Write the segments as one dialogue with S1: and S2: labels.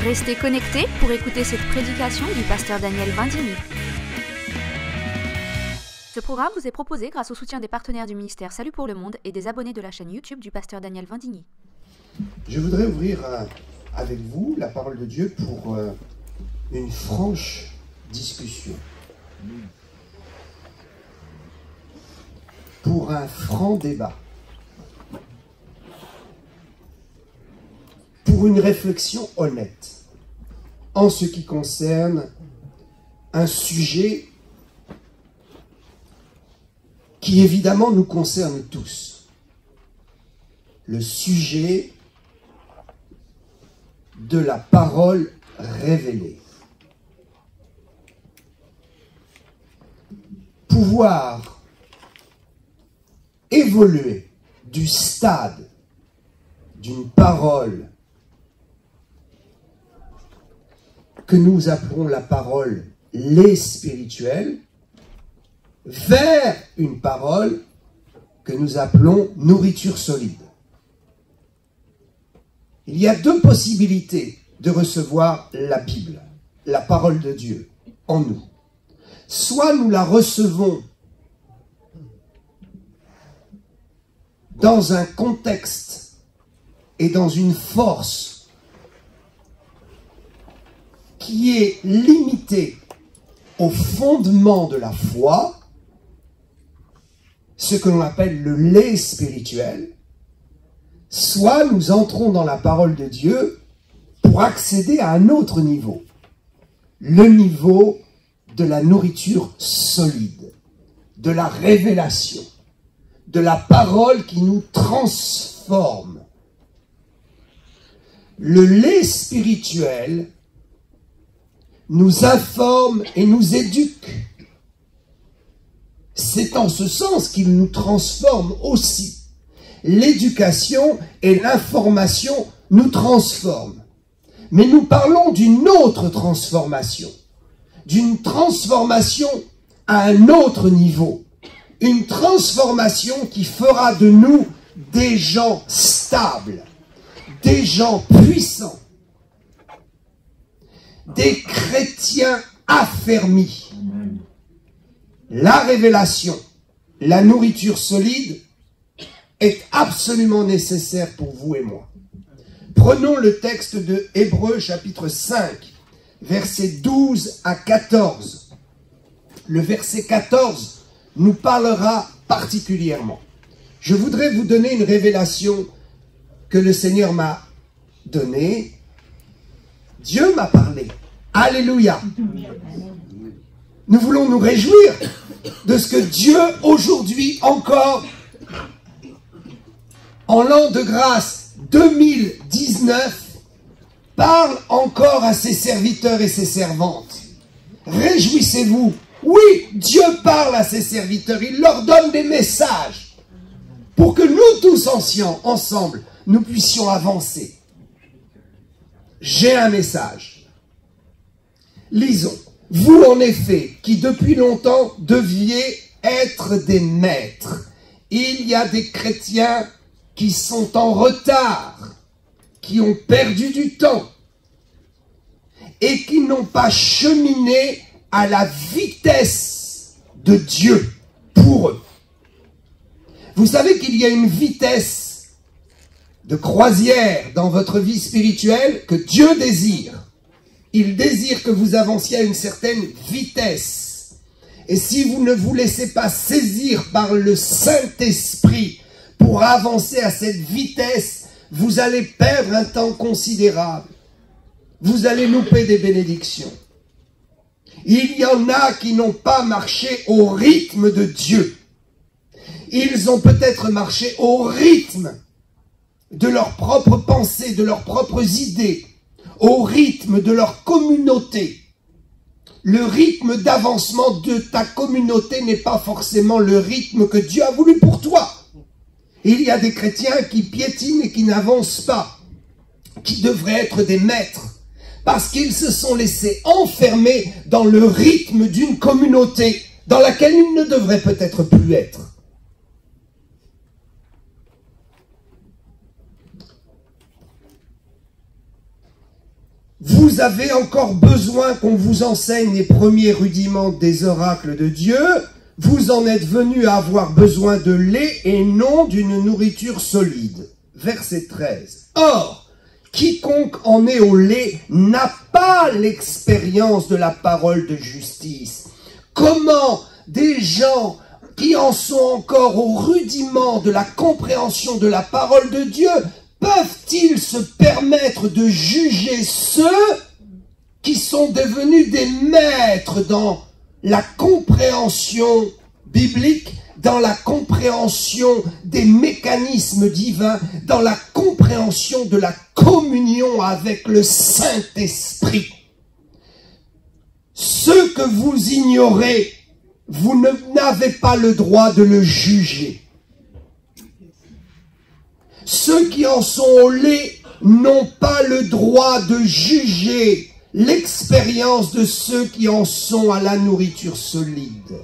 S1: Restez connectés pour écouter cette prédication du pasteur Daniel Vindini. Ce programme vous est proposé grâce au soutien des partenaires du ministère Salut pour le Monde et des abonnés de la chaîne YouTube du pasteur Daniel Vindini.
S2: Je voudrais ouvrir avec vous la parole de Dieu pour une franche discussion. Pour un franc débat. Pour une réflexion honnête en ce qui concerne un sujet qui évidemment nous concerne tous. Le sujet de la parole révélée. Pouvoir évoluer du stade d'une parole que nous appelons la parole lait spirituel vers une parole que nous appelons nourriture solide. Il y a deux possibilités de recevoir la Bible, la parole de Dieu, en nous. Soit nous la recevons dans un contexte et dans une force qui est limitée au fondement de la foi, ce que l'on appelle le lait spirituel, soit nous entrons dans la parole de Dieu pour accéder à un autre niveau, le niveau de la nourriture solide, de la révélation, de la parole qui nous transforme. Le lait spirituel nous informe et nous éduque. C'est en ce sens qu'il nous transforme aussi. L'éducation et l'information nous transforment. Mais nous parlons d'une autre transformation. D'une transformation à un autre niveau. Une transformation qui fera de nous des gens stables, des gens puissants, des chrétiens affermis. La révélation, la nourriture solide est absolument nécessaire pour vous et moi. Prenons le texte de Hébreux chapitre 5, versets 12 à 14. Le verset 14 nous parlera particulièrement. Je voudrais vous donner une révélation que le Seigneur m'a donnée. Dieu m'a parlé. Alléluia. Nous voulons nous réjouir de ce que Dieu, aujourd'hui encore, en l'an de grâce 2019, parle encore à ses serviteurs et ses servantes. Réjouissez-vous. Oui, Dieu parle à ses serviteurs. Il leur donne des messages pour que nous tous ensemble, nous puissions avancer. J'ai un message. Lisons. Vous, en effet, qui depuis longtemps deviez être des maîtres, il y a des chrétiens qui sont en retard, qui ont perdu du temps et qui n'ont pas cheminé à la vitesse de Dieu pour eux. Vous savez qu'il y a une vitesse de croisière dans votre vie spirituelle que Dieu désire. Il désire que vous avanciez à une certaine vitesse. Et si vous ne vous laissez pas saisir par le Saint-Esprit pour avancer à cette vitesse, vous allez perdre un temps considérable. Vous allez louper des bénédictions. Il y en a qui n'ont pas marché au rythme de Dieu. Ils ont peut-être marché au rythme de leurs propres pensées, de leurs propres idées, au rythme de leur communauté. Le rythme d'avancement de ta communauté n'est pas forcément le rythme que Dieu a voulu pour toi. Il y a des chrétiens qui piétinent et qui n'avancent pas, qui devraient être des maîtres, parce qu'ils se sont laissés enfermer dans le rythme d'une communauté dans laquelle ils ne devraient peut-être plus être. vous avez encore besoin qu'on vous enseigne les premiers rudiments des oracles de Dieu. Vous en êtes venus à avoir besoin de lait et non d'une nourriture solide. Verset 13. Or, quiconque en est au lait n'a pas l'expérience de la parole de justice. Comment des gens qui en sont encore au rudiment de la compréhension de la parole de Dieu peuvent-ils se permettre de juger ceux qui sont devenus des maîtres dans la compréhension biblique, dans la compréhension des mécanismes divins, dans la compréhension de la communion avec le Saint-Esprit? Ce que vous ignorez, vous n'avez pas le droit de le juger. Ceux qui en sont au lait n'ont pas le droit de juger l'expérience de ceux qui en sont à la nourriture solide.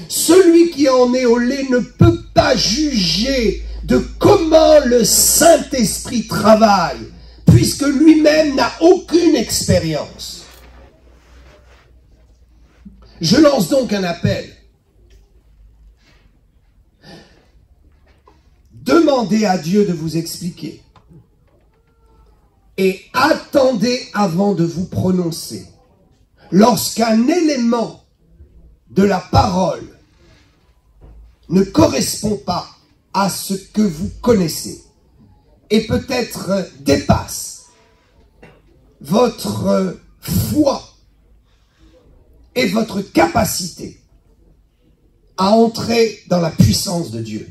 S2: Celui qui en est au lait ne peut pas juger de comment le Saint-Esprit travaille, puisque lui-même n'a aucune expérience. Je lance donc un appel. Demandez à Dieu de vous expliquer. Et attendez avant de vous prononcer. Lorsqu'un élément de la parole ne correspond pas à ce que vous connaissez et peut-être dépasse votre foi et votre capacité à entrer dans la puissance de Dieu.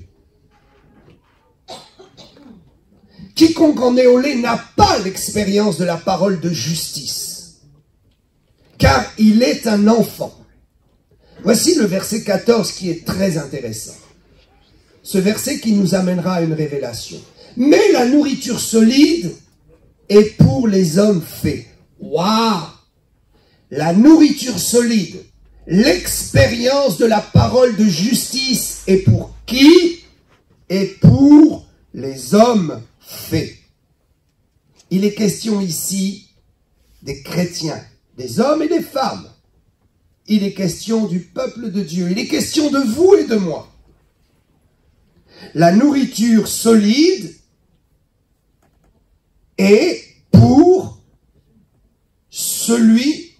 S2: Quiconque en est au lait n'a pas l'expérience de la parole de justice, car il est un enfant. Voici le verset 14 qui est très intéressant. Ce verset qui nous amènera à une révélation. Mais la nourriture solide est pour les hommes faits. Waouh! La nourriture solide, l'expérience de la parole de justice est pour qui? Et pour les hommes faits. Il est question ici des chrétiens, des hommes et des femmes. Il est question du peuple de Dieu. Il est question de vous et de moi. La nourriture solide est pour celui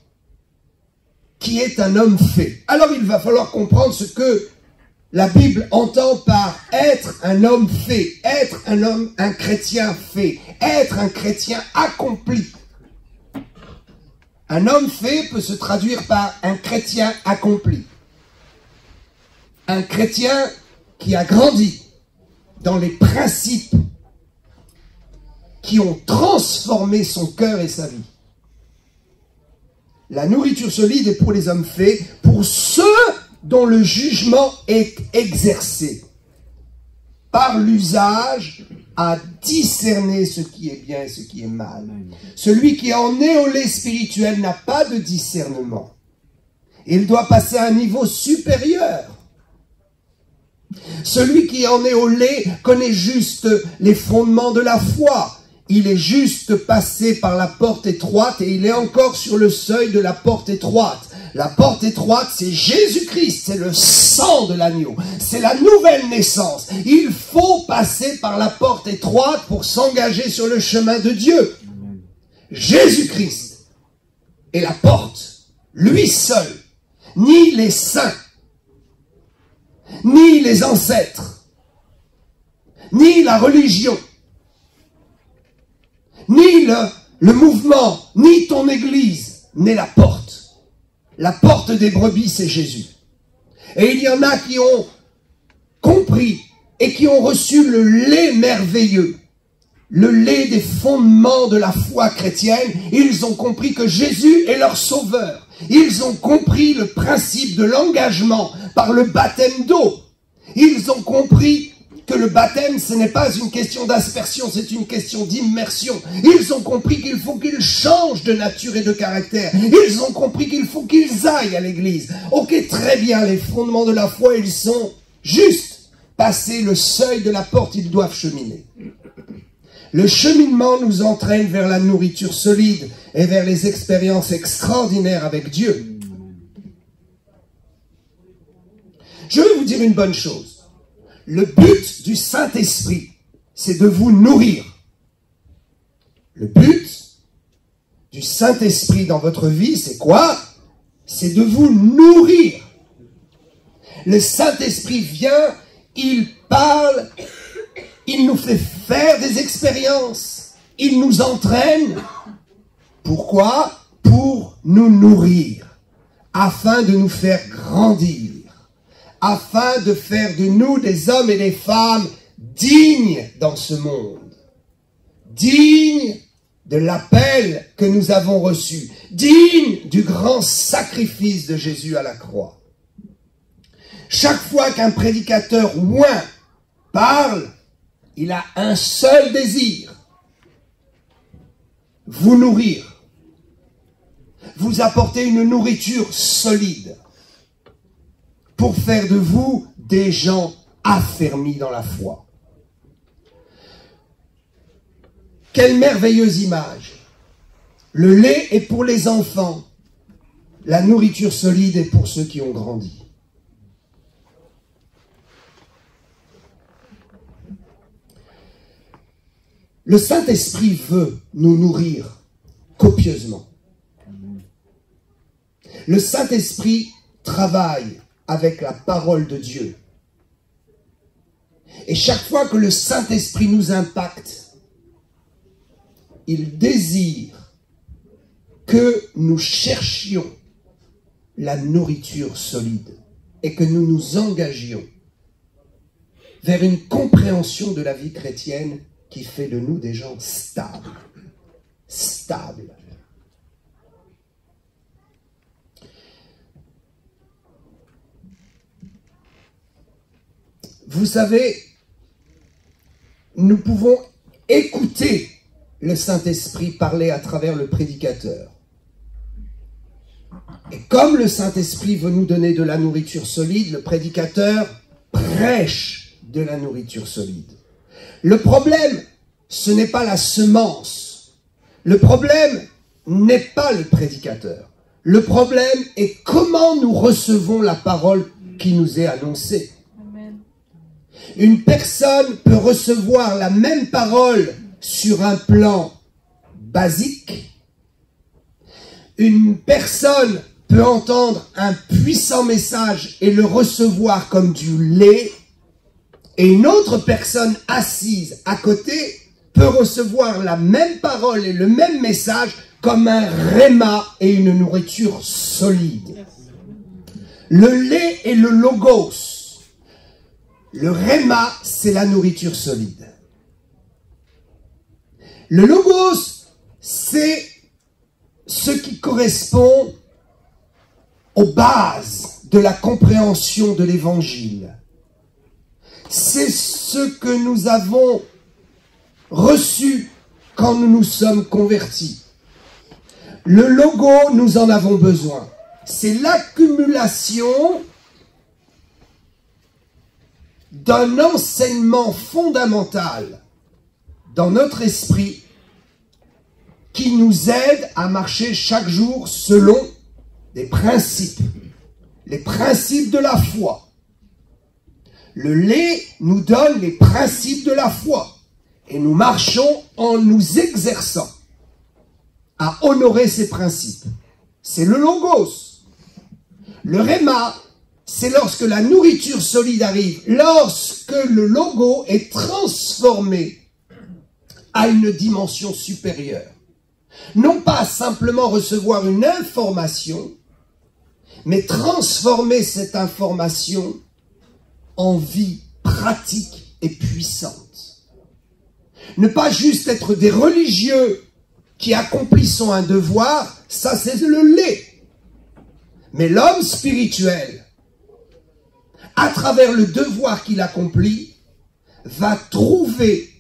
S2: qui est un homme fait. Alors il va falloir comprendre ce que la Bible entend par être un homme fait, être un chrétien fait, être un chrétien accompli. Un homme fait peut se traduire par un chrétien accompli. Un chrétien qui a grandi dans les principes qui ont transformé son cœur et sa vie. La nourriture solide est pour les hommes faits, pour ceux dont le jugement est exercé par l'usage à discerner ce qui est bien et ce qui est mal. Celui qui en est au lait spirituel n'a pas de discernement. Il doit passer à un niveau supérieur. Celui qui en est au lait connaît juste les fondements de la foi. Il est juste passé par la porte étroite et il est encore sur le seuil de la porte étroite. La porte étroite, c'est Jésus-Christ, c'est le sang de l'agneau, c'est la nouvelle naissance. Il faut passer par la porte étroite pour s'engager sur le chemin de Dieu. Jésus-Christ est la porte, lui seul, ni les saints, ni les ancêtres, ni la religion, ni le mouvement, ni ton église, n'est la porte. La porte des brebis, c'est Jésus. Et il y en a qui ont compris et qui ont reçu le lait merveilleux, le lait des fondements de la foi chrétienne. Ils ont compris que Jésus est leur sauveur. Ils ont compris le principe de l'engagement par le baptême d'eau. Ils ont compris que le baptême, ce n'est pas une question d'aspersion, c'est une question d'immersion. Ils ont compris qu'il faut qu'ils changent de nature et de caractère. Ils ont compris qu'il faut qu'ils aillent à l'église. Ok, très bien, les fondements de la foi, ils sont justes. Passer le seuil de la porte, ils doivent cheminer. Le cheminement nous entraîne vers la nourriture solide et vers les expériences extraordinaires avec Dieu. Je vais vous dire une bonne chose. Le but du Saint-Esprit, c'est de vous nourrir. Le but du Saint-Esprit dans votre vie, c'est quoi? C'est de vous nourrir. Le Saint-Esprit vient, il parle, il nous fait faire des expériences, il nous entraîne. Pourquoi? Pour nous nourrir, afin de nous faire grandir, afin de faire de nous des hommes et des femmes dignes dans ce monde, dignes de l'appel que nous avons reçu, dignes du grand sacrifice de Jésus à la croix. Chaque fois qu'un prédicateur oint parle, il a un seul désir: vous nourrir, vous apporter une nourriture solide pour faire de vous des gens affermis dans la foi. Quelle merveilleuse image! Le lait est pour les enfants, la nourriture solide est pour ceux qui ont grandi. Le Saint-Esprit veut nous nourrir copieusement. Le Saint-Esprit travaille avec la parole de Dieu. Et chaque fois que le Saint-Esprit nous impacte, il désire que nous cherchions la nourriture solide et que nous nous engagions vers une compréhension de la vie chrétienne qui fait de nous des gens stables. Stables. Vous savez, nous pouvons écouter le Saint-Esprit parler à travers le prédicateur. Et comme le Saint-Esprit veut nous donner de la nourriture solide, le prédicateur prêche de la nourriture solide. Le problème, ce n'est pas la semence. Le problème n'est pas le prédicateur. Le problème est comment nous recevons la parole qui nous est annoncée. Amen. Une personne peut recevoir la même parole sur un plan basique. Une personne peut entendre un puissant message et le recevoir comme du lait. Et une autre personne assise à côté peut recevoir la même parole et le même message comme un réma et une nourriture solide. Le lait est le logos. Le réma, c'est la nourriture solide. Le logos, c'est ce qui correspond aux bases de la compréhension de l'évangile. C'est ce que nous avons reçu quand nous nous sommes convertis. Le logo, nous en avons besoin. C'est l'accumulation d'un enseignement fondamental dans notre esprit qui nous aide à marcher chaque jour selon des principes. Les principes de la foi. Le lait nous donne les principes de la foi. Et nous marchons en nous exerçant à honorer ces principes. C'est le logos. Le réma, c'est lorsque la nourriture solide arrive, lorsque le logo est transformé à une dimension supérieure. Non pas simplement recevoir une information, mais transformer cette information en vie pratique et puissante. Ne pas juste être des religieux qui accomplissons un devoir, ça c'est le lait. Mais l'homme spirituel, à travers le devoir qu'il accomplit, va trouver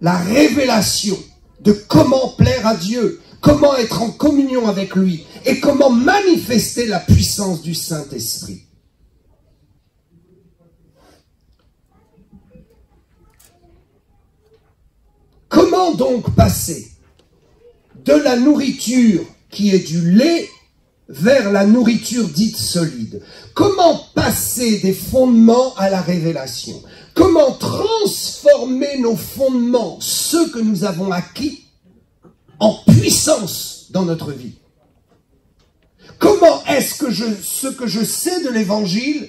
S2: la révélation de comment plaire à Dieu, comment être en communion avec lui et comment manifester la puissance du Saint-Esprit. Comment Comment donc passer de la nourriture qui est du lait vers la nourriture dite solide? Comment passer des fondements à la révélation? Comment transformer nos fondements, ceux que nous avons acquis, en puissance dans notre vie? Comment est-ce que ce que je sais de l'Évangile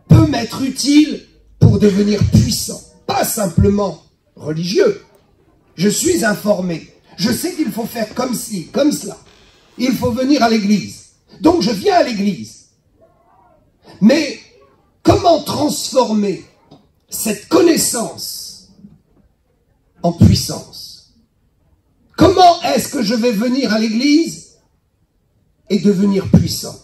S2: peut m'être utile pour devenir puissant? Pas simplement religieux. Je suis informé. Je sais qu'il faut faire comme ci, comme cela. Il faut venir à l'église. Donc je viens à l'église. Mais comment transformer cette connaissance en puissance? Comment est-ce que je vais venir à l'église et devenir puissant?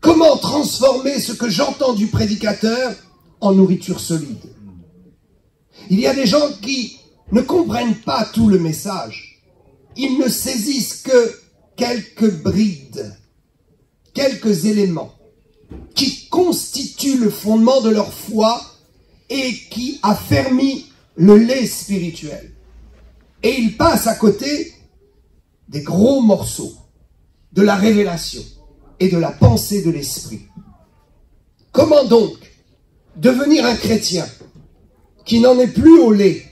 S2: Comment transformer ce que j'entends du prédicateur en nourriture solide? Il y a des gens qui ne comprennent pas tout le message. Ils ne saisissent que quelques brides, quelques éléments qui constituent le fondement de leur foi et qui affermit le lait spirituel. Et ils passent à côté des gros morceaux de la révélation et de la pensée de l'esprit. Comment donc devenir un chrétien qui n'en est plus au lait,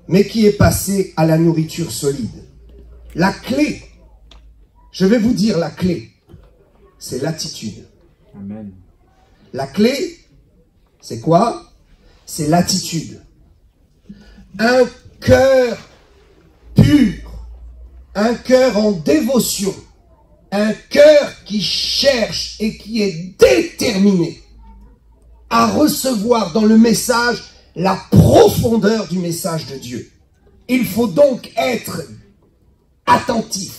S2: mais qui est passé à la nourriture solide? La clé, je vais vous dire la clé, c'est l'attitude.
S3: Amen.
S2: La clé, c'est quoi? C'est l'attitude. Un cœur pur, un cœur en dévotion, un cœur qui cherche et qui est déterminé à recevoir dans le message la profondeur du message de Dieu. Il faut donc être attentif.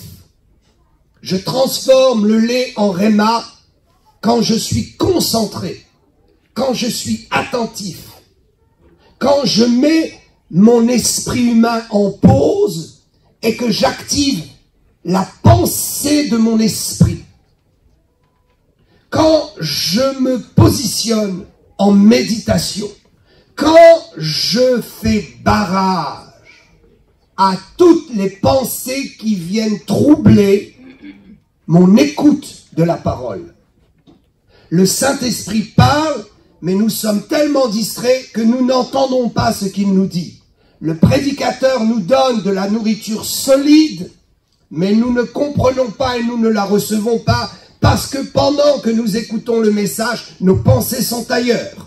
S2: Je transforme le lait en réma quand je suis concentré, quand je suis attentif, quand je mets mon esprit humain en pause et que j'active la pensée de mon esprit. Quand je me positionne en méditation, quand je fais barrage à toutes les pensées qui viennent troubler mon écoute de la parole. Le Saint-Esprit parle, mais nous sommes tellement distraits que nous n'entendons pas ce qu'il nous dit. Le prédicateur nous donne de la nourriture solide, mais nous ne comprenons pas et nous ne la recevons pas parce que pendant que nous écoutons le message, nos pensées sont ailleurs.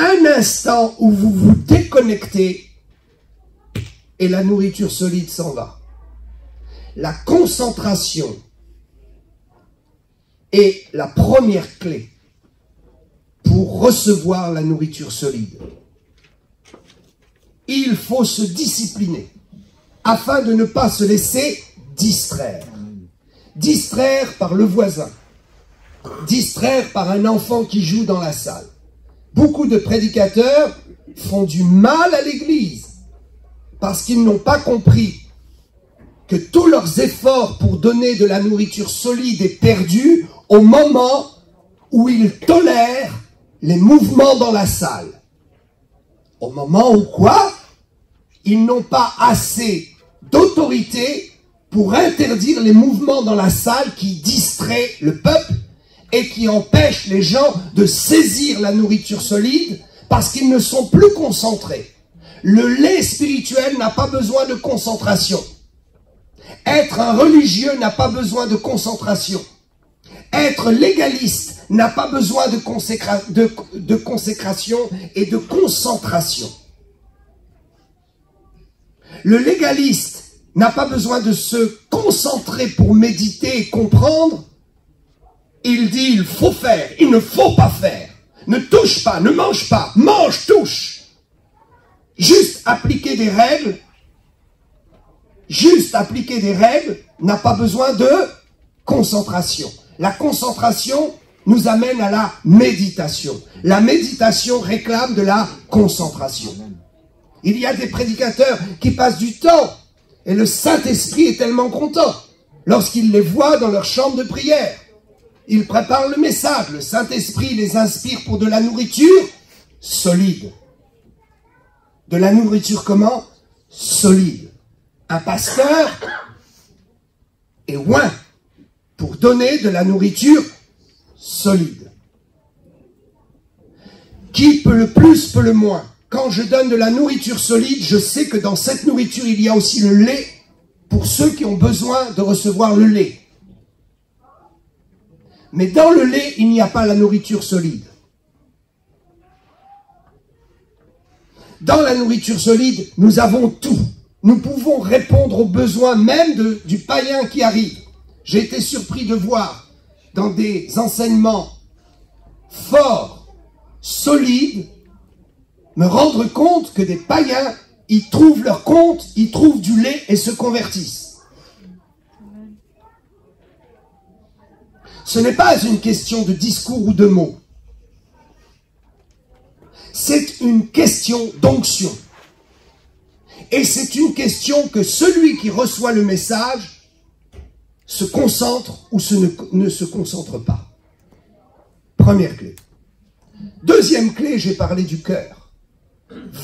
S2: Un instant où vous vous déconnectez et la nourriture solide s'en va. La concentration est la première clé pour recevoir la nourriture solide. Il faut se discipliner afin de ne pas se laisser distraire. Distraire par le voisin, distraire par un enfant qui joue dans la salle. Beaucoup de prédicateurs font du mal à l'église parce qu'ils n'ont pas compris que tous leurs efforts pour donner de la nourriture solide est perdu au moment où ils tolèrent les mouvements dans la salle. Au moment où quoi? Ils n'ont pas assez d'autorité pour interdire les mouvements dans la salle qui distraient le peuple et qui empêchent les gens de saisir la nourriture solide parce qu'ils ne sont plus concentrés. Le lait spirituel n'a pas besoin de concentration. Être un religieux n'a pas besoin de concentration. Être légaliste n'a pas besoin de consécration et de concentration. Le légaliste n'a pas besoin de se concentrer pour méditer et comprendre. Il dit il faut faire, il ne faut pas faire. Ne touche pas, ne mange pas, mange, touche. Juste appliquer des règles, n'a pas besoin de concentration. La concentration nous amène à la méditation. La méditation réclame de la concentration. Il y a des prédicateurs qui passent du temps et le Saint-Esprit est tellement content lorsqu'il les voit dans leur chambre de prière. Ils préparent le message, le Saint-Esprit les inspire pour de la nourriture solide. de la nourriture comment? Solide. Un pasteur est oint pour donner de la nourriture solide. Qui peut le plus, peut le moins. Quand je donne de la nourriture solide, je sais que dans cette nourriture, il y a aussi le lait pour ceux qui ont besoin de recevoir le lait. Mais dans le lait, il n'y a pas la nourriture solide. Dans la nourriture solide, nous avons tout. Nous pouvons répondre aux besoins même du païen qui arrive. J'ai été surpris de voir dans des enseignements forts, solides, me rendre compte que des païens, ils trouvent leur compte, ils trouvent du lait et se convertissent. Ce n'est pas une question de discours ou de mots. C'est une question d'onction. Et c'est une question que celui qui reçoit le message se concentre ou ne se concentre pas. Première clé. Deuxième clé, j'ai parlé du cœur.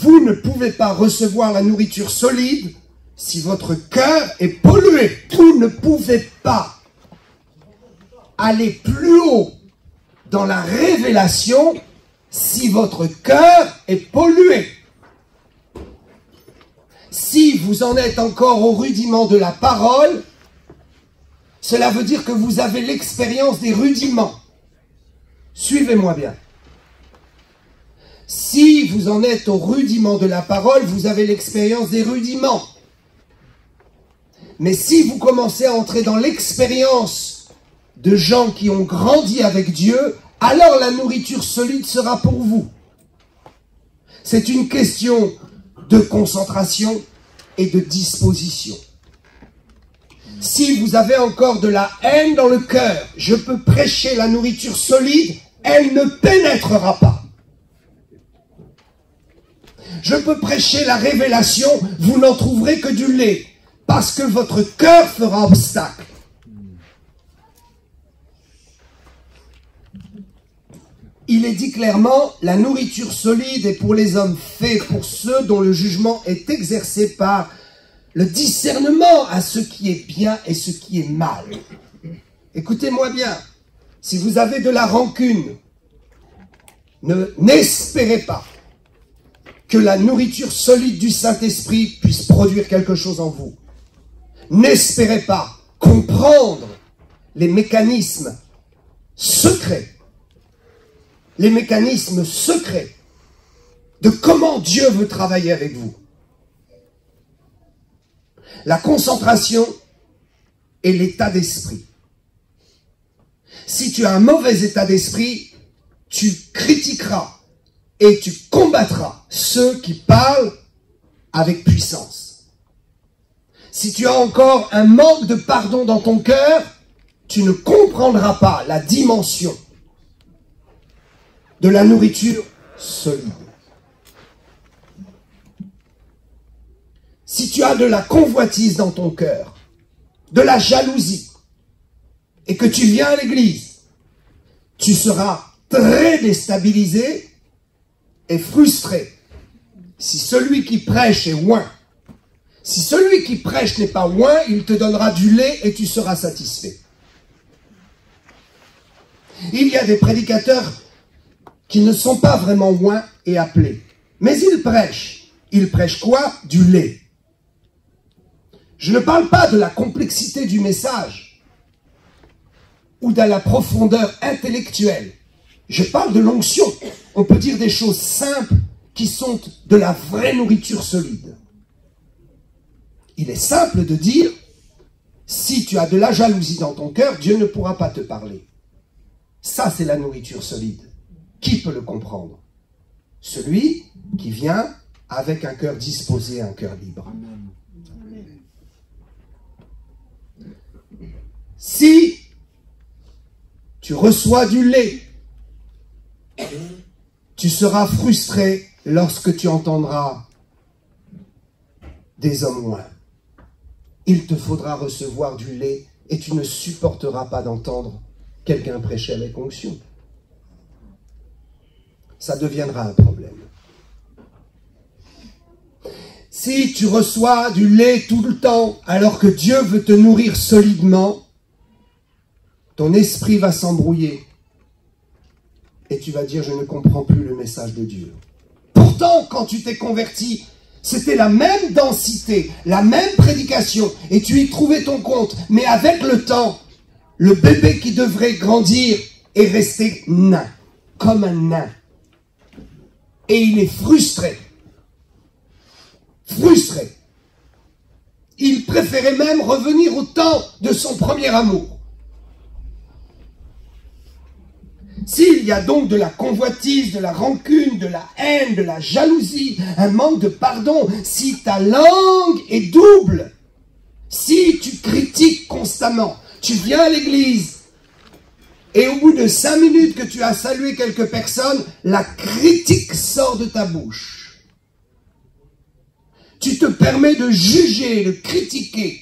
S2: Vous ne pouvez pas recevoir la nourriture solide si votre cœur est pollué. Vous ne pouvez pas aller plus haut dans la révélation si votre cœur est pollué. Si vous en êtes encore au rudiment de la parole, cela veut dire que vous avez l'expérience des rudiments. Suivez-moi bien. Si vous en êtes au rudiment de la parole, vous avez l'expérience des rudiments. Mais si vous commencez à entrer dans l'expérience de gens qui ont grandi avec Dieu, alors la nourriture solide sera pour vous. C'est une question de concentration et de disposition. Si vous avez encore de la haine dans le cœur, je peux prêcher la nourriture solide, elle ne pénétrera pas. Je peux prêcher la révélation, vous n'en trouverez que du lait, parce que votre cœur fera obstacle. Il est dit clairement, la nourriture solide est pour les hommes faits, pour ceux dont le jugement est exercé par le discernement à ce qui est bien et ce qui est mal. Écoutez-moi bien, si vous avez de la rancune, n'espérez pas que la nourriture solide du Saint-Esprit puisse produire quelque chose en vous. N'espérez pas comprendre les mécanismes secrets de comment Dieu veut travailler avec vous. La concentration et l'état d'esprit. Si tu as un mauvais état d'esprit, tu critiqueras et tu combattras ceux qui parlent avec puissance. Si tu as encore un manque de pardon dans ton cœur, tu ne comprendras pas la dimension de la nourriture solide. Si tu as de la convoitise dans ton cœur, de la jalousie, et que tu viens à l'église, tu seras très déstabilisé et frustré. Si celui qui prêche est oint, si celui qui prêche n'est pas oint, il te donnera du lait et tu seras satisfait. Il y a des prédicateurs qui ne sont pas vraiment oints et appelés. Mais ils prêchent. Ils prêchent quoi? Du lait. Je ne parle pas de la complexité du message ou de la profondeur intellectuelle. Je parle de l'onction. On peut dire des choses simples qui sont de la vraie nourriture solide. Il est simple de dire, si tu as de la jalousie dans ton cœur, Dieu ne pourra pas te parler. Ça, c'est la nourriture solide. Qui peut le comprendre? Celui qui vient avec un cœur disposé, un cœur libre. Amen. Si tu reçois du lait, tu seras frustré lorsque tu entendras des hommes loin. Il te faudra recevoir du lait et tu ne supporteras pas d'entendre quelqu'un prêcher avec onction. Ça deviendra un problème. Si tu reçois du lait tout le temps, alors que Dieu veut te nourrir solidement, ton esprit va s'embrouiller. Et tu vas dire, je ne comprends plus le message de Dieu. Pourtant, quand tu t'es converti, c'était la même densité, la même prédication, et tu y trouvais ton compte. Mais avec le temps, le bébé qui devrait grandir est resté nain, comme un nain. Et il est frustré. Frustré. Il préférait même revenir au temps de son premier amour. S'il y a donc de la convoitise, de la rancune, de la haine, de la jalousie, un manque de pardon, si ta langue est double, si tu critiques constamment, tu viens à l'église et au bout de 5 minutes que tu as salué quelques personnes, la critique sort de ta bouche. Tu te permets de juger, de critiquer.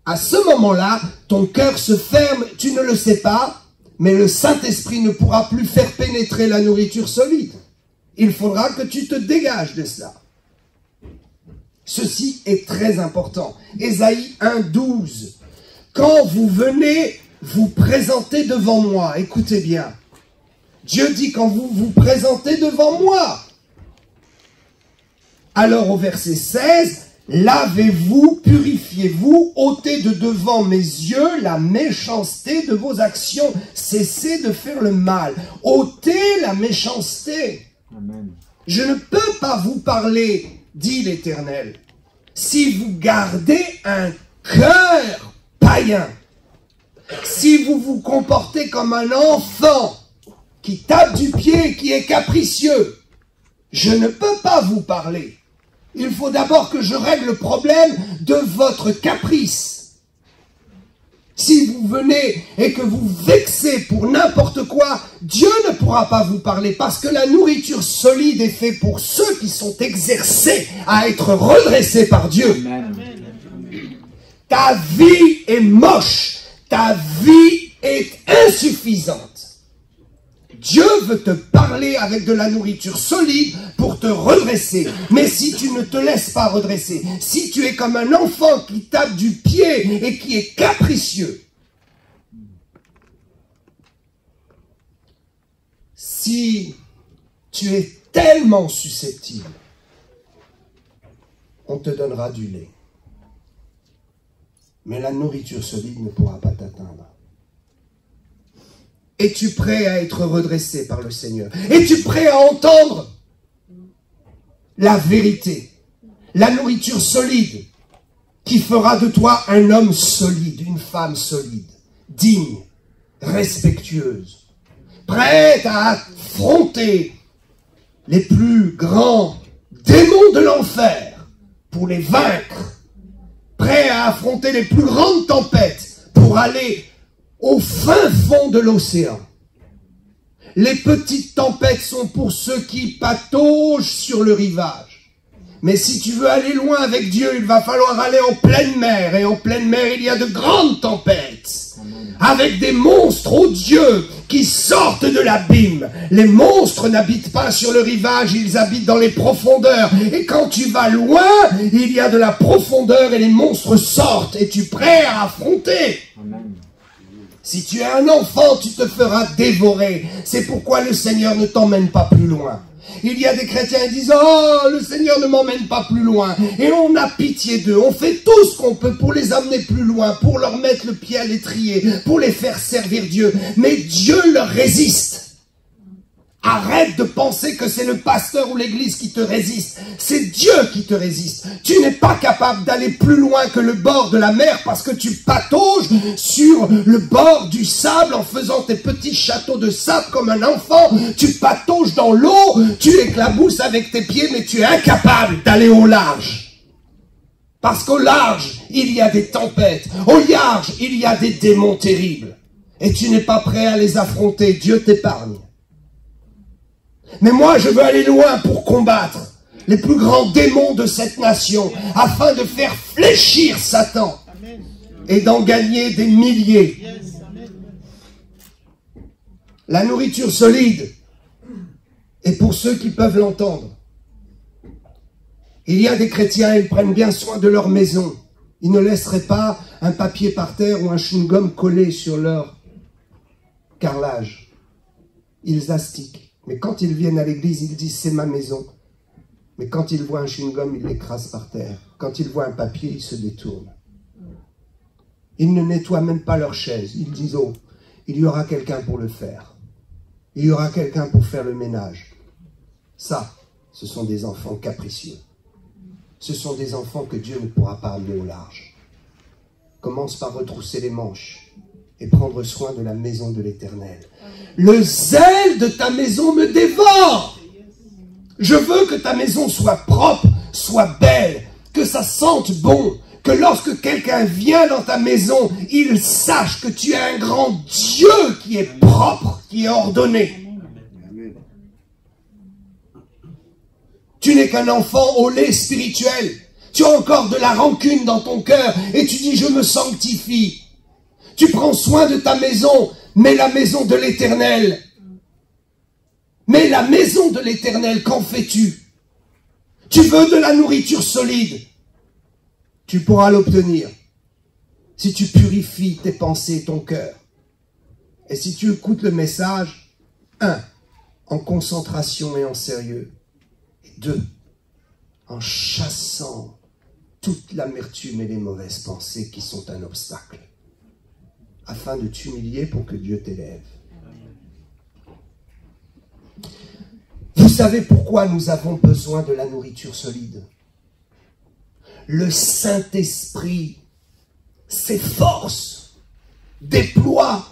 S2: À ce moment-là, ton cœur se ferme, tu ne le sais pas, mais le Saint-Esprit ne pourra plus faire pénétrer la nourriture solide. Il faudra que tu te dégages de cela. Ceci est très important. Ésaïe 1,12. Quand vous venez vous présenter devant moi, écoutez bien. Dieu dit quand vous vous présentez devant moi. Alors au verset 16, lavez-vous, purifiez-vous, ôtez de devant mes yeux la méchanceté de vos actions, cessez de faire le mal, ôtez la méchanceté. Amen. Je ne peux pas vous parler, dit l'Éternel, si vous gardez un cœur païen, si vous vous comportez comme un enfant qui tape du pied, qui est capricieux. Je ne peux pas vous parler. Il faut d'abord que je règle le problème de votre caprice. Si vous venez et que vous vexez pour n'importe quoi, Dieu ne pourra pas vous parler parce que la nourriture solide est faite pour ceux qui sont exercés à être redressés par Dieu. Amen. Ta vie est moche, ta vie est insuffisante. Dieu veut te parler avec de la nourriture solide pour te redresser. Mais si tu ne te laisses pas redresser, si tu es comme un enfant qui tape du pied et qui est capricieux, si tu es tellement susceptible, on te donnera du lait. Mais la nourriture solide ne pourra pas t'atteindre. Es-tu prêt à être redressé par le Seigneur? Es-tu prêt à entendre la vérité, la nourriture solide qui fera de toi un homme solide, une femme solide, digne, respectueuse, prête à affronter les plus grands démons de l'enfer pour les vaincre, prêt à affronter les plus grandes tempêtes pour aller au fin fond de l'océan. Les petites tempêtes sont pour ceux qui pataugent sur le rivage. Mais si tu veux aller loin avec Dieu, il va falloir aller en pleine mer. Et en pleine mer, il y a de grandes tempêtes. Avec des monstres odieux qui sortent de l'abîme. Les monstres n'habitent pas sur le rivage, ils habitent dans les profondeurs. Et quand tu vas loin, il y a de la profondeur et les monstres sortent. Es-tu prêt à affronter? Amen. Si tu es un enfant, tu te feras dévorer. C'est pourquoi le Seigneur ne t'emmène pas plus loin. Il y a des chrétiens qui disent « Oh, le Seigneur ne m'emmène pas plus loin. » Et on a pitié d'eux. On fait tout ce qu'on peut pour les amener plus loin, pour leur mettre le pied à l'étrier, pour les faire servir Dieu. Mais Dieu leur résiste. Arrête de penser que c'est le pasteur ou l'église qui te résiste. C'est Dieu qui te résiste. Tu n'es pas capable d'aller plus loin que le bord de la mer parce que tu patauges sur le bord du sable en faisant tes petits châteaux de sable comme un enfant. Tu patauges dans l'eau, tu éclabousses avec tes pieds, mais tu es incapable d'aller au large. Parce qu'au large, il y a des tempêtes. Au large, il y a des démons terribles. Et tu n'es pas prêt à les affronter. Dieu t'épargne. Mais moi, je veux aller loin pour combattre les plus grands démons de cette nation, afin de faire fléchir Satan et d'en gagner des milliers. La nourriture solide est pour ceux qui peuvent l'entendre. Il y a des chrétiens, ils prennent bien soin de leur maison. Ils ne laisseraient pas un papier par terre ou un chewing-gum collé sur leur carrelage. Ils astiquent. Mais quand ils viennent à l'église, ils disent c'est ma maison. Mais quand ils voient un chewing-gum, ils l'écrasent par terre. Quand ils voient un papier, ils se détournent. Ils ne nettoient même pas leur chaise. Ils disent oh, il y aura quelqu'un pour le faire. Il y aura quelqu'un pour faire le ménage. Ça, ce sont des enfants capricieux. Ce sont des enfants que Dieu ne pourra pas amener au large. Commence par retrousser les manches et prendre soin de la maison de l'Éternel. Le zèle de ta maison me dévore. Je veux que ta maison soit propre, soit belle, que ça sente bon, que lorsque quelqu'un vient dans ta maison, il sache que tu es un grand Dieu qui est propre, qui est ordonné. Tu n'es qu'un enfant au lait spirituel. Tu as encore de la rancune dans ton cœur et tu dis je me sanctifie. Tu prends soin de ta maison, mais la maison de l'Éternel. Mais la maison de l'Éternel, qu'en fais-tu? Tu veux de la nourriture solide. Tu pourras l'obtenir si tu purifies tes pensées et ton cœur. Et si tu écoutes le message, 1, en concentration et en sérieux. 2, en chassant toute l'amertume et les mauvaises pensées qui sont un obstacle, afin de t'humilier pour que Dieu t'élève. Vous savez pourquoi nous avons besoin de la nourriture solide? Le Saint-Esprit s'efforce, déploie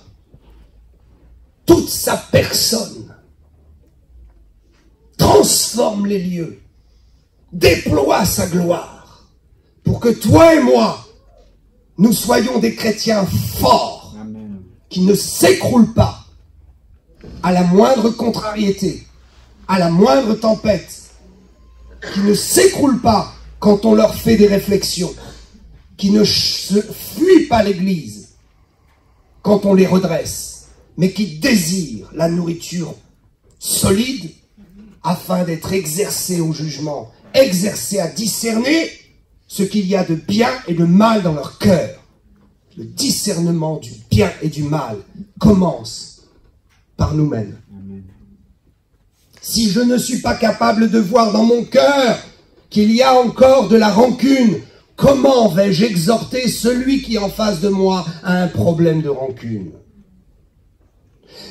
S2: toute sa personne, transforme les lieux, déploie sa gloire, pour que toi et moi, nous soyons des chrétiens forts, Amen, qui ne s'écroulent pas à la moindre contrariété, à la moindre tempête, qui ne s'écroulent pas quand on leur fait des réflexions, qui ne fuient pas l'église quand on les redresse, mais qui désirent la nourriture solide, afin d'être exercés au jugement, exercés à discerner ce qu'il y a de bien et de mal dans leur cœur. Le discernement du bien et du mal commence par nous-mêmes. Si je ne suis pas capable de voir dans mon cœur qu'il y a encore de la rancune, comment vais-je exhorter celui qui en face de moi a un problème de rancune?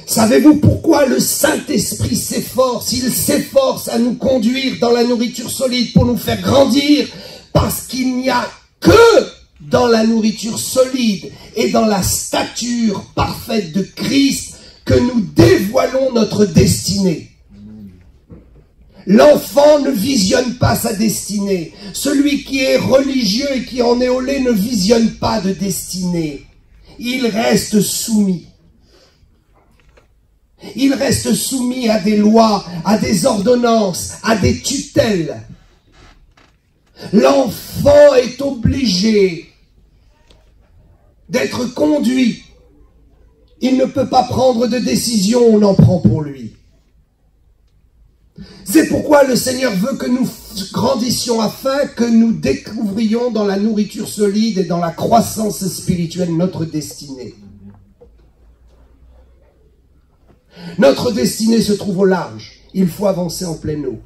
S2: Savez-vous pourquoi le Saint-Esprit s'efforce? Il s'efforce à nous conduire dans la nourriture solide pour nous faire grandir, parce qu'il n'y a que dans la nourriture solide et dans la stature parfaite de Christ que nous dévoilons notre destinée. L'enfant ne visionne pas sa destinée. Celui qui est religieux et qui en est au lait ne visionne pas de destinée. Il reste soumis. Il reste soumis à des lois, à des ordonnances, à des tutelles. L'enfant est obligé d'être conduit. Il ne peut pas prendre de décision, on en prend pour lui. C'est pourquoi le Seigneur veut que nous grandissions afin que nous découvrions dans la nourriture solide et dans la croissance spirituelle notre destinée. Notre destinée se trouve au large. Il faut avancer en pleine eau.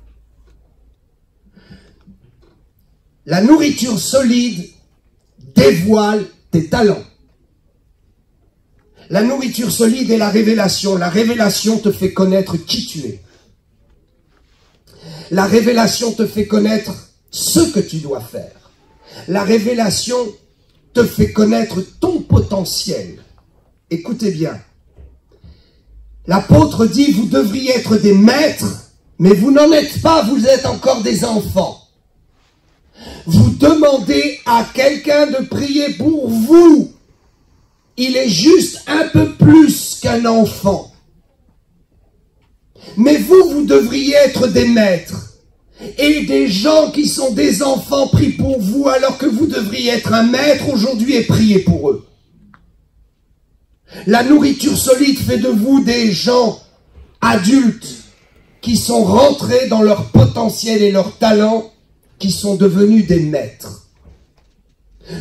S2: La nourriture solide dévoile tes talents. La nourriture solide est la révélation. La révélation te fait connaître qui tu es. La révélation te fait connaître ce que tu dois faire. La révélation te fait connaître ton potentiel. Écoutez bien. L'apôtre dit, vous devriez être des maîtres, mais vous n'en êtes pas, vous êtes encore des enfants. Vous demandez à quelqu'un de prier pour vous. Il est juste un peu plus qu'un enfant. Mais vous, vous devriez être des maîtres. Et des gens qui sont des enfants prient pour vous alors que vous devriez être un maître aujourd'hui et prier pour eux. La nourriture solide fait de vous des gens adultes qui sont rentrés dans leur potentiel et leur talent qui sont devenus des maîtres.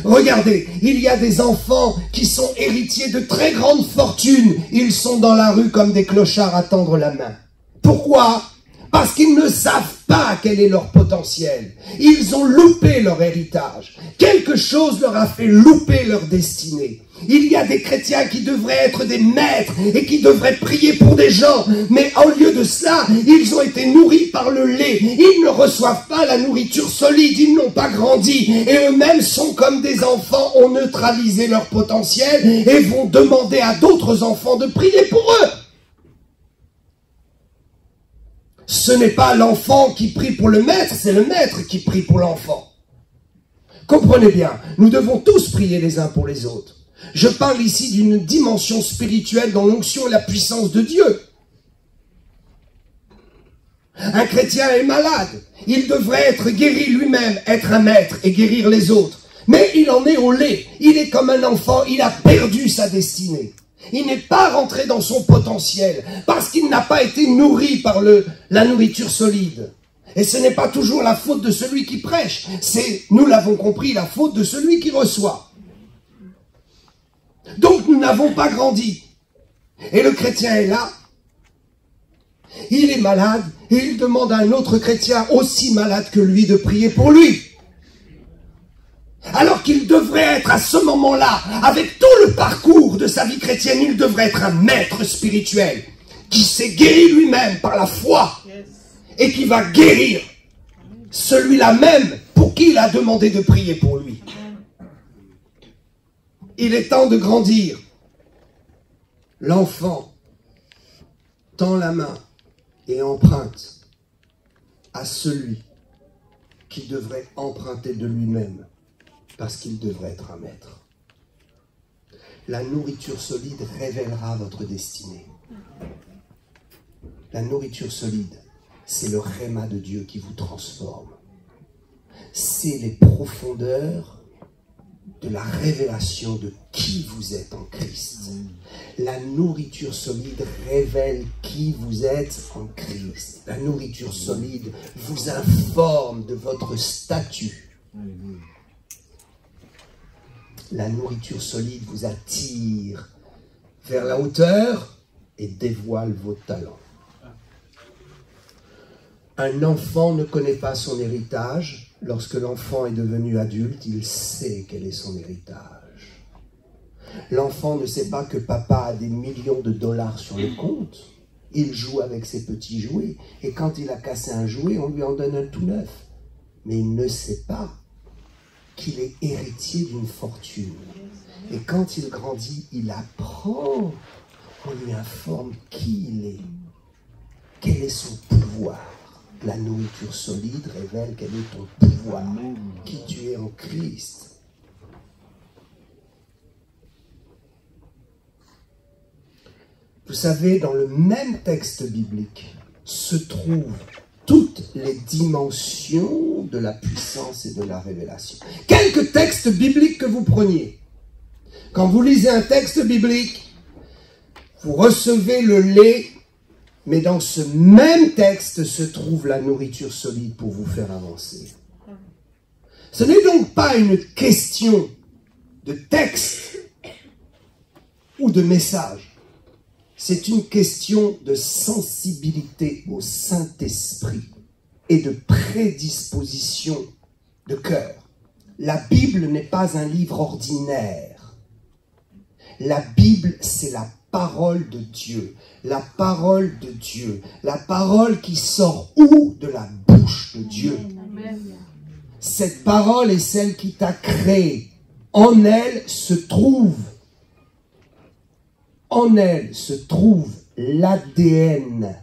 S2: Regardez, il y a des enfants qui sont héritiers de très grandes fortunes. Ils sont dans la rue comme des clochards à tendre la main. Pourquoi? Parce qu'ils ne savent pas quel est leur potentiel. Ils ont loupé leur héritage. Quelque chose leur a fait louper leur destinée. Il y a des chrétiens qui devraient être des maîtres et qui devraient prier pour des gens. Mais au lieu de cela, ils ont été nourris par le lait. Ils ne reçoivent pas la nourriture solide. Ils n'ont pas grandi. Et eux-mêmes sont comme des enfants, ont neutralisé leur potentiel et vont demander à d'autres enfants de prier pour eux. Ce n'est pas l'enfant qui prie pour le maître, c'est le maître qui prie pour l'enfant. Comprenez bien, nous devons tous prier les uns pour les autres. Je parle ici d'une dimension spirituelle dans l'onction et la puissance de Dieu. Un chrétien est malade. Il devrait être guéri lui-même, être un maître et guérir les autres. Mais il en est au lait. Il est comme un enfant, il a perdu sa destinée. Il n'est pas rentré dans son potentiel parce qu'il n'a pas été nourri par la nourriture solide. Et ce n'est pas toujours la faute de celui qui prêche. C'est, nous l'avons compris, la faute de celui qui reçoit. Donc nous n'avons pas grandi. Et le chrétien est là. Il est malade et il demande à un autre chrétien aussi malade que lui de prier pour lui. Alors qu'il devrait être à ce moment-là, avec tout le parcours de sa vie chrétienne, il devrait être un maître spirituel qui s'est guéri lui-même par la foi et qui va guérir celui-là même pour qui il a demandé de prier pour lui. Il est temps de grandir. L'enfant tend la main et emprunte à celui qui devrait emprunter de lui-même. Parce qu'il devrait être un maître. La nourriture solide révélera votre destinée. La nourriture solide, c'est le rhéma de Dieu qui vous transforme. C'est les profondeurs de la révélation de qui vous êtes en Christ. La nourriture solide révèle qui vous êtes en Christ. La nourriture solide vous informe de votre statut. La nourriture solide vous attire vers la hauteur et dévoile vos talents. Un enfant ne connaît pas son héritage. Lorsque l'enfant est devenu adulte, il sait quel est son héritage. L'enfant ne sait pas que papa a des millions de dollars sur le compte. Il joue avec ses petits jouets. Et quand il a cassé un jouet, on lui en donne un tout neuf. Mais il ne sait pas qu'il est héritier d'une fortune. Et quand il grandit, il apprend, on lui informe qui il est, quel est son pouvoir. La nourriture solide révèle quel est ton pouvoir, qui tu es en Christ. Vous savez, dans le même texte biblique se trouvent toutes les dimensions de la puissance et de la révélation. Quelques textes bibliques que vous preniez. Quand vous lisez un texte biblique, vous recevez le lait, mais dans ce même texte se trouve la nourriture solide pour vous faire avancer. Ce n'est donc pas une question de texte ou de message. C'est une question de sensibilité au Saint-Esprit et de prédisposition de cœur. La Bible n'est pas un livre ordinaire. La Bible, c'est la parole de Dieu. La parole de Dieu. La parole qui sort où? De la bouche de Dieu. Cette parole est celle qui t'a créé. En elle se trouve l'ADN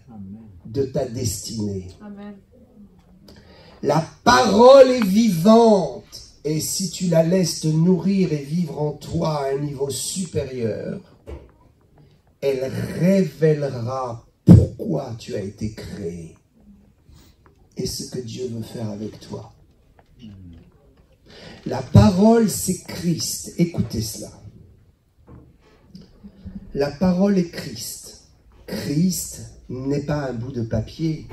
S2: de ta destinée. Amen. La parole est vivante et si tu la laisses te nourrir et vivre en toi à un niveau supérieur, elle révélera pourquoi tu as été créé et ce que Dieu veut faire avec toi. La parole, c'est Christ. Écoutez cela. La parole est Christ. Christ n'est pas un bout de papier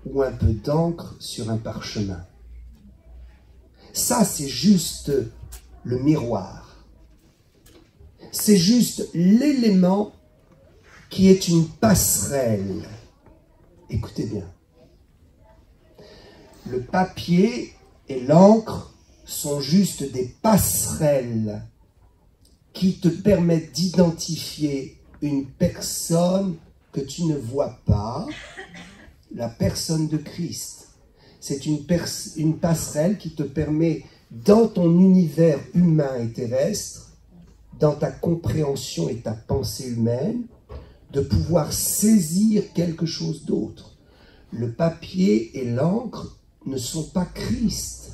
S2: ou un peu d'encre sur un parchemin. Ça, c'est juste le miroir. C'est juste l'élément qui est une passerelle. Écoutez bien. Le papier et l'encre sont juste des passerelles qui te permettent d'identifier une personne que tu ne vois pas, la personne de Christ. C'est une passerelle qui te permet, dans ton univers humain et terrestre, dans ta compréhension et ta pensée humaine, de pouvoir saisir quelque chose d'autre. Le papier et l'encre ne sont pas Christ.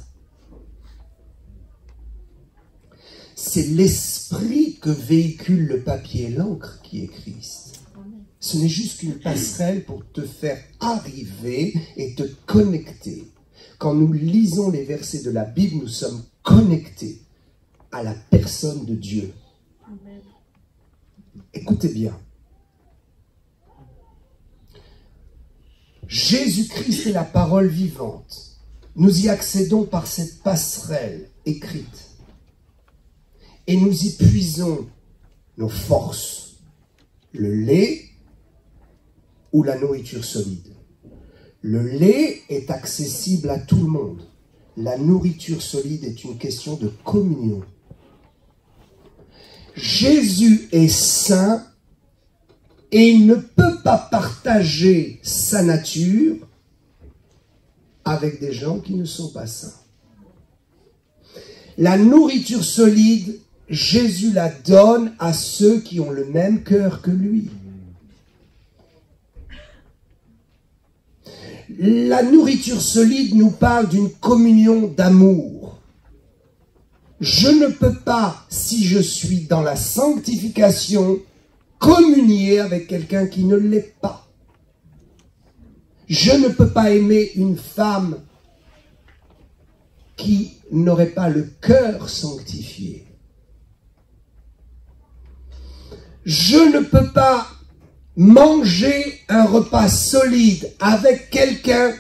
S2: C'est l'esprit que véhicule le papier et l'encre qui est Christ. Ce n'est juste qu'une passerelle pour te faire arriver et te connecter. Quand nous lisons les versets de la Bible, nous sommes connectés à la personne de Dieu. Amen. Écoutez bien. Jésus-Christ est la parole vivante. Nous y accédons par cette passerelle écrite. Et nous y puisons nos forces, le lait ou la nourriture solide. Le lait est accessible à tout le monde. La nourriture solide est une question de communion. Jésus est saint et il ne peut pas partager sa nature avec des gens qui ne sont pas saints. La nourriture solide, Jésus la donne à ceux qui ont le même cœur que lui. La nourriture solide nous parle d'une communion d'amour. Je ne peux pas, si je suis dans la sanctification, communier avec quelqu'un qui ne l'est pas. Je ne peux pas aimer une femme qui n'aurait pas le cœur sanctifié. Je ne peux pas manger un repas solide avec quelqu'un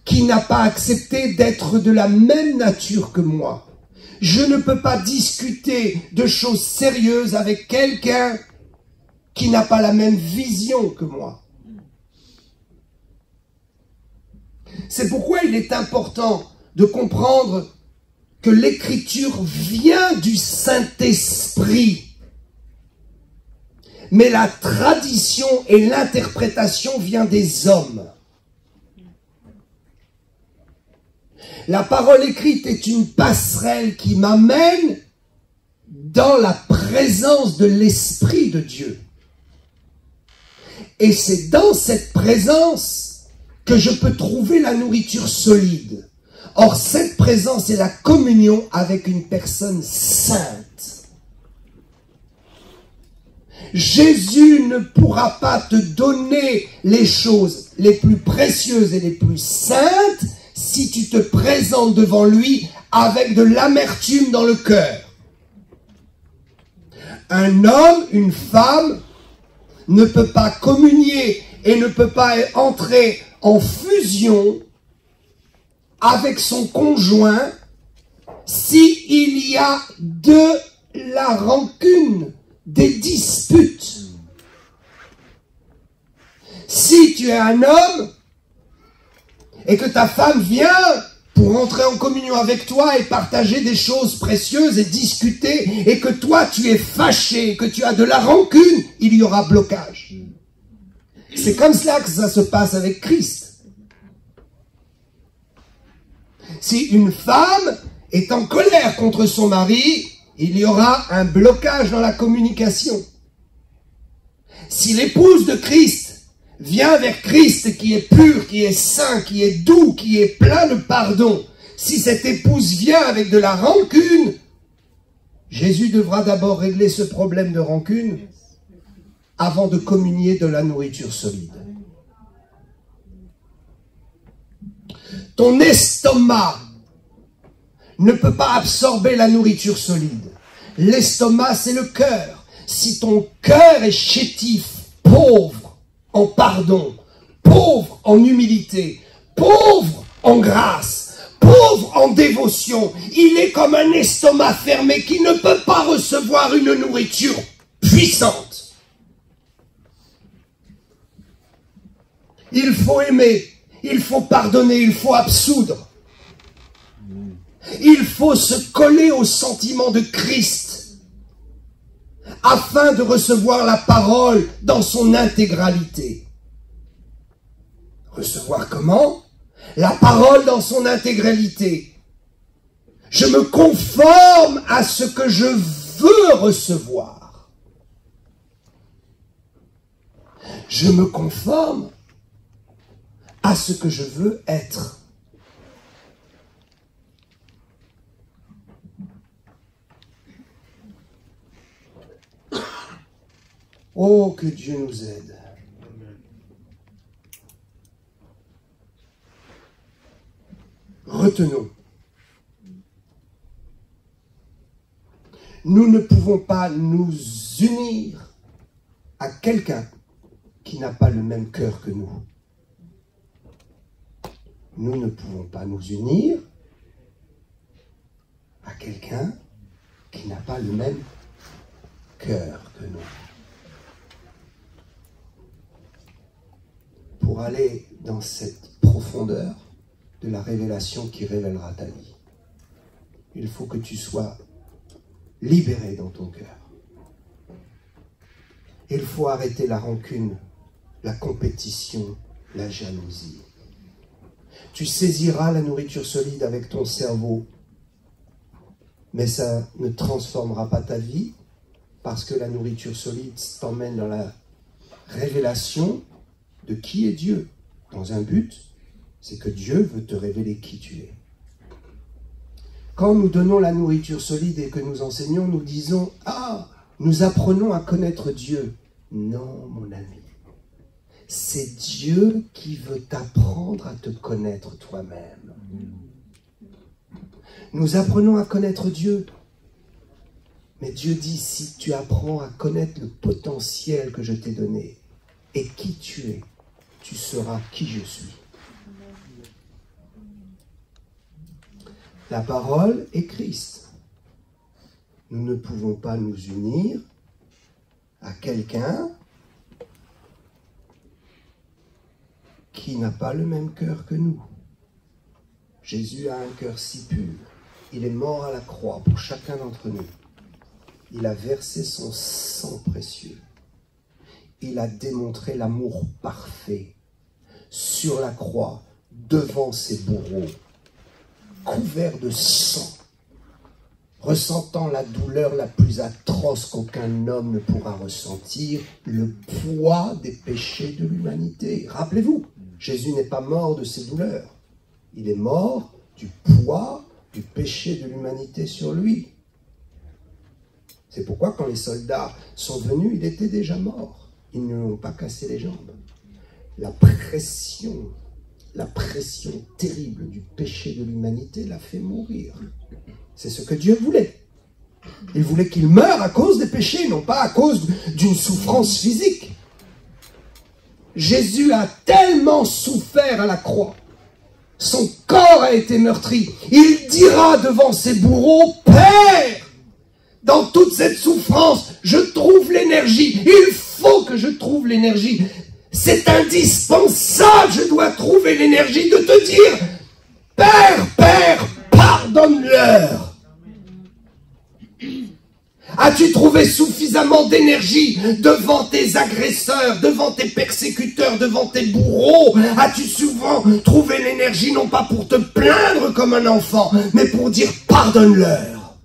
S2: qui n'a pas accepté d'être de la même nature que moi. Je ne peux pas discuter de choses sérieuses avec quelqu'un qui n'a pas la même vision que moi. C'est pourquoi il est important de comprendre que l'écriture vient du Saint-Esprit. Mais la tradition et l'interprétation vient des hommes. La parole écrite est une passerelle qui m'amène dans la présence de l'Esprit de Dieu. Et c'est dans cette présence que je peux trouver la nourriture solide. Or, cette présence est la communion avec une personne sainte. Jésus ne pourra pas te donner les choses les plus précieuses et les plus saintes si tu te présentes devant lui avec de l'amertume dans le cœur. Un homme, une femme ne peut pas communier et ne peut pas entrer en fusion avec son conjoint s'il y a de la rancune, des disputes. Si tu es un homme et que ta femme vient pour entrer en communion avec toi et partager des choses précieuses et discuter, et que toi tu es fâché, que tu as de la rancune, il y aura blocage. C'est comme cela que ça se passe avec Christ. Si une femme est en colère contre son mari, il y aura un blocage dans la communication. Si l'épouse de Christ vient vers Christ qui est pur, qui est saint, qui est doux, qui est plein de pardon, si cette épouse vient avec de la rancune, Jésus devra d'abord régler ce problème de rancune avant de communier de la nourriture solide. Ton estomac ne peut pas absorber la nourriture solide. L'estomac, c'est le cœur. Si ton cœur est chétif, pauvre en pardon, pauvre en humilité, pauvre en grâce, pauvre pauvre en dévotion, il est comme un estomac fermé qui ne peut pas recevoir une nourriture puissante. Il faut aimer, il faut pardonner, il faut absoudre. Il faut se coller au sentiment de Christ afin de recevoir la parole dans son intégralité. Recevoir comment? La parole dans son intégralité. Je me conforme à ce que je veux recevoir. Je me conforme à ce que je veux être. Oh, que Dieu nous aide. Retenons. Nous ne pouvons pas nous unir à quelqu'un qui n'a pas le même cœur que nous. Nous ne pouvons pas nous unir à quelqu'un qui n'a pas le même cœur que nous. Pour aller dans cette profondeur de la révélation qui révélera ta vie, il faut que tu sois libéré dans ton cœur. Il faut arrêter la rancune, la compétition, la jalousie. Tu saisiras la nourriture solide avec ton cerveau, mais ça ne transformera pas ta vie, parce que la nourriture solide t'emmène dans la révélation de qui est Dieu, dans un but, c'est que Dieu veut te révéler qui tu es. Quand nous donnons la nourriture solide et que nous enseignons, nous disons « Ah, nous apprenons à connaître Dieu ». Non, mon ami. C'est Dieu qui veut t'apprendre à te connaître toi-même. Nous apprenons à connaître Dieu. Mais Dieu dit, si tu apprends à connaître le potentiel que je t'ai donné et qui tu es, tu sauras qui je suis. La parole est Christ. Nous ne pouvons pas nous unir à quelqu'un qui n'a pas le même cœur que nous. Jésus a un cœur si pur. Il est mort à la croix pour chacun d'entre nous. Il a versé son sang précieux. Il a démontré l'amour parfait sur la croix, devant ses bourreaux, couvert de sang, ressentant la douleur la plus atroce qu'aucun homme ne pourra ressentir, le poids des péchés de l'humanité. Rappelez-vous, Jésus n'est pas mort de ses douleurs. Il est mort du poids du péché de l'humanité sur lui. C'est pourquoi quand les soldats sont venus, il était déjà mort. Ils ne lui ont pas cassé les jambes. La pression terrible du péché de l'humanité l'a fait mourir. C'est ce que Dieu voulait. Il voulait qu'il meure à cause des péchés, non pas à cause d'une souffrance physique. Jésus a tellement souffert à la croix. Son corps a été meurtri. Il dira devant ses bourreaux, « Père, dans toute cette souffrance, je trouve l'énergie. Il faut que je trouve l'énergie. C'est indispensable, je dois trouver l'énergie de te dire, Père, Père, pardonne-leur. » As-tu trouvé suffisamment d'énergie devant tes agresseurs, devant tes persécuteurs, devant tes bourreaux? As-tu souvent trouvé l'énergie non pas pour te plaindre comme un enfant, mais pour dire pardonne-leur?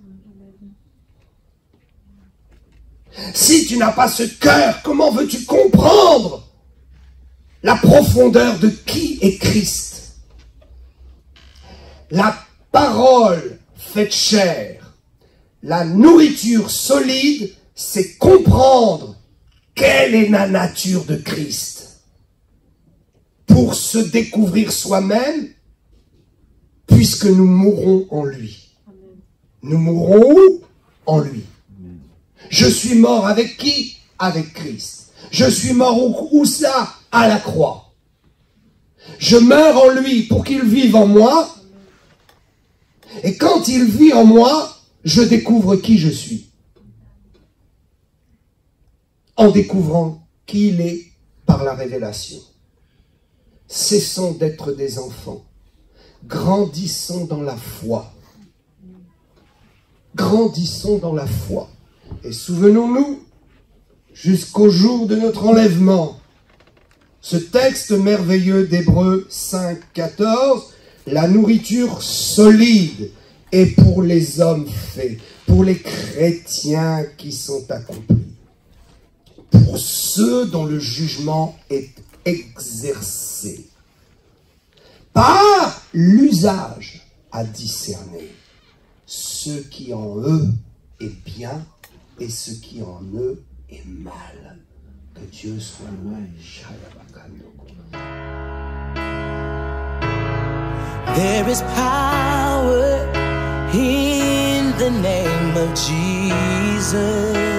S2: Si tu n'as pas ce cœur, comment veux-tu comprendre la profondeur de qui est Christ? La parole faite chair. La nourriture solide, c'est comprendre quelle est la nature de Christ. Pour se découvrir soi-même, puisque nous mourrons en lui. Nous mourrons où? En lui. Je suis mort avec qui? Avec Christ. Je suis mort où ça? À la croix. Je meurs en lui pour qu'il vive en moi. Et quand il vit en moi, je découvre qui je suis. En découvrant qui il est par la révélation. Cessons d'être des enfants. Grandissons dans la foi. Grandissons dans la foi. Et souvenons-nous, jusqu'au jour de notre enlèvement, ce texte merveilleux d'Hébreux 5, 14, la nourriture solide est pour les hommes faits, pour les chrétiens qui sont accomplis, pour ceux dont le jugement est exercé, par l'usage à discerner ce qui en eux est bien et ce qui en eux est mal. Que Dieu soit loué.
S3: There is power in the name of Jesus.